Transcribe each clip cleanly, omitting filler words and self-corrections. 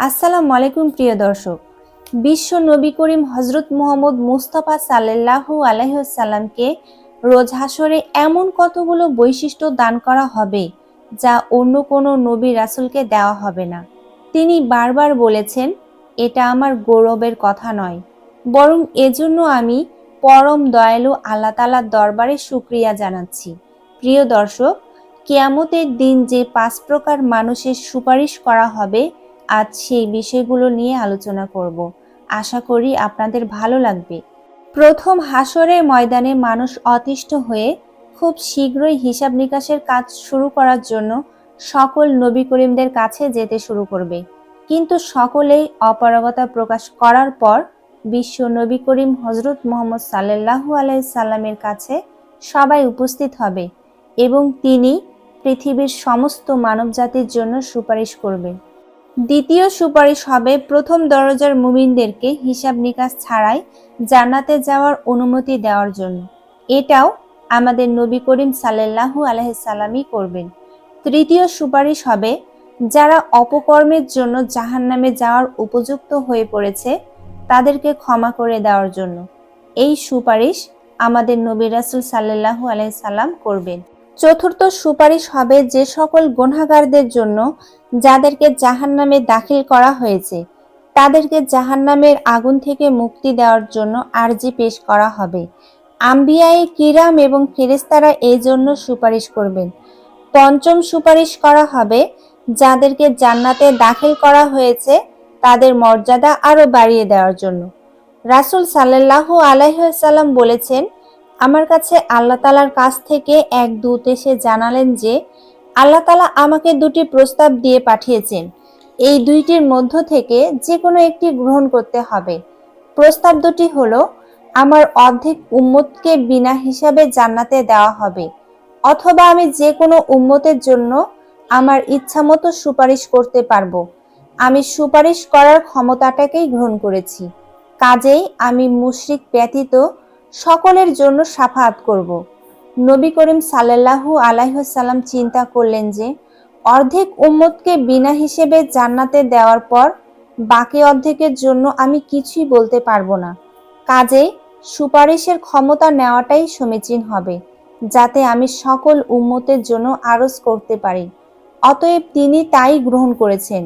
আসসালামু আলাইকুম প্রিয় দর্শক। বিশ্ব নবী করিম হজরত মুহাম্মদ মুস্তাফা সাল্লাল্লাহু আলাইহি ওয়াসাল্লামকে রোজ হাসরে এমন কতগুলো বৈশিষ্ট্য দান করা হবে যা অন্য কোনো নবী রাসূলকে দেওয়া হবে না। তিনি বারবার বলেছেন, এটা আমার গৌরবের কথা নয়, বরং এজন্য আমি পরম দয়ালু আল্লাহ তাআলার দরবারে শুকরিয়া জানাচ্ছি। প্রিয় দর্শক, কিয়ামতের দিন যে 5 প্রকার মানুষের সুপারিশ করা হবে, আজ সেই বিষয়গুলো নিয়ে আলোচনা করব। আশা করি আপনাদের ভালো লাগবে। প্রথম, হাসরের ময়দানে মানুষ অতিষ্ঠ হয়ে খুব শীঘ্রই হিসাব নিকাশের কাজ শুরু করার জন্য সকল নবী করিমদের কাছে যেতে শুরু করবে। কিন্তু সকলেই অপারগতা প্রকাশ করার পর বিশ্ব নবী করিম হজরত মুহাম্মদ সাল্লাল্লাহু আলাইহি সাল্লামের কাছে সবাই উপস্থিত হবে এবং তিনি পৃথিবীর সমস্ত মানবজাতির জন্য সুপারিশ করবেন। দ্বিতীয় সুপারিশ হবে প্রথম দরজার মুমিনদেরকে হিসাব নিকাশ ছাড়াই জান্নাতে যাওয়ার অনুমতি দেওয়ার জন্য। এটাও আমাদের নবী করিম সাল্লাল্লাহু আলাইহি সাল্লামই করবেন। তৃতীয় সুপারিশ হবে যারা অপকর্মের জন্য জাহান্নামে যাওয়ার উপযুক্ত হয়ে পড়েছে তাদেরকে ক্ষমা করে দেওয়ার জন্য। এই সুপারিশ আমাদের নবী রাসূল সাল্লাল্লাহু আলাইহি সাল্লাম করবেন। চতুর্থ সুপারিশ হবে যে সকল গুনাহগারদের জন্য যাদেরকে জাহান্নামে দাখিল করা হয়েছে তাদেরকে জাহান্নামের আগুন থেকে মুক্তি দেওয়ার জন্য আরজি পেশ করা হবে। আম্বিয়ায়ে কিরাম এবং ফেরেশতারা এই জন্য সুপারিশ করবেন। পঞ্চম সুপারিশ করা হবে যাদেরকে জান্নাতে দাখিল করা হয়েছে তাদের মর্যাদা আরো বাড়িয়ে দেওয়ার জন্য। রাসূল সাল্লাল্লাহু আলাইহি ওয়াসাল্লাম বলেছেন, আমার কাছে আল্লাহ তাআলার কাছ থেকে এক দূত এসে জানালেন যে আল্লাহ তাআলা আমাকে দুটি প্রস্তাব দিয়ে পাঠিয়েছেন। এই দুইটির মধ্য থেকে যে কোনো একটি গ্রহণ করতে হবে। প্রস্তাব দুটি হলো, আমার অর্ধেক উম্মতকে বিনা হিসাবে জান্নাতে দেওয়া হবে, অথবা আমি যে কোনো উম্মতের জন্য আমার ইচ্ছামতো সুপারিশ করতে পারবো। আমি সুপারিশ করার ক্ষমতাটাকেই গ্রহণ করেছি, কাজেই আমি মুশরিক ব্যতীত সকলের জন্য শাফাআত করব। নবী করিম সাল্লাল্লাহু আলাইহি ওয়াসাল্লাম চিন্তা করলেন যে অর্ধেক উম্মতকে বিনা হিসেবে জান্নাতে দেওয়ার পর বাকি অর্ধেকের জন্য আমি কিছুই বলতে পারবো না, কাজেই সুপারিশের ক্ষমতা নেওয়াটাই সমীচীন হবে যাতে আমি সকল উম্মতের জন্য আরজ করতে পারি। অতএব তিনি তাই গ্রহণ করেছেন।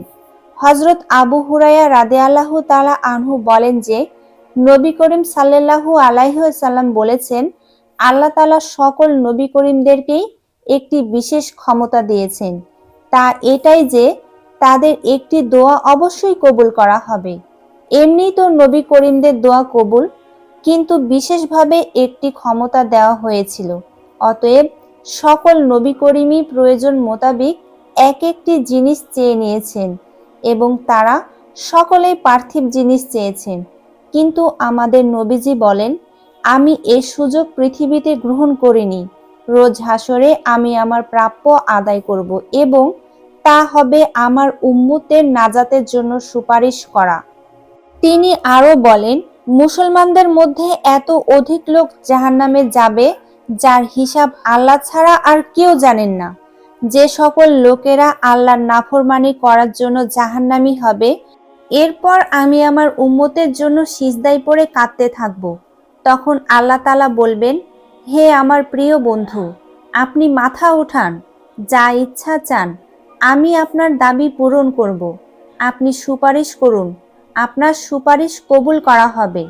হযরত আবু হুরায়রা রাদিয়াল্লাহু তাআলা আনহু বলেন যে নবী করিম সাল্লাল্লাহু আলাইহি ওয়াসাল্লাম বলেছেন, আল্লাহ তাআলা সকল নবী করিমদেরকেই একটি বিশেষ ক্ষমতা দিয়েছেন, তা এটাই যে তাদের একটি দোয়া অবশ্যই কবুল করা হবে। এমনিই তো নবী করিমদের দোয়া কবুল, কিন্তু বিশেষভাবে একটি ক্ষমতা দেওয়া হয়েছিল। অতএব সকল নবী করিমই প্রয়োজন মোতাবিক এক একটি জিনিস চেয়ে নিয়েছেন এবং তারা সকলেই পার্থিব জিনিস চেয়েছেন। কিন্তু আমাদের নবীজি বলেন, আমি এই সুযোগ পৃথিবীতে গ্রহণ করিনি। রোজ হাসরে আমি আমার প্রাপ্য আদায় করব এবং তা হবে আমার উম্মতের নাজাতের জন্য সুপারিশ করা। তিনি আরো বলেন, মুসলমানদের মধ্যে এত অধিক লোক জাহান্নামে যাবে যার হিসাব আল্লাহ ছাড়া আর কেউ জানেন না। যে সকল লোকেরা আল্লাহর নাফরমানি করার জন্য জাহান্নামী হবে, এরপর আমি আমার উম্মতের জন্য সিজদায় পড়ে কাঁদতে থাকব। তখন আল্লাহ তাআলা বলবেন, হে আমার প্রিয় বন্ধু, আপনি মাথা উঠান, যা ইচ্ছা চান, আমি আপনার দাবি পূরণ করব। আপনি সুপারিশ করুন, আপনার সুপারিশ কবুল করা হবে।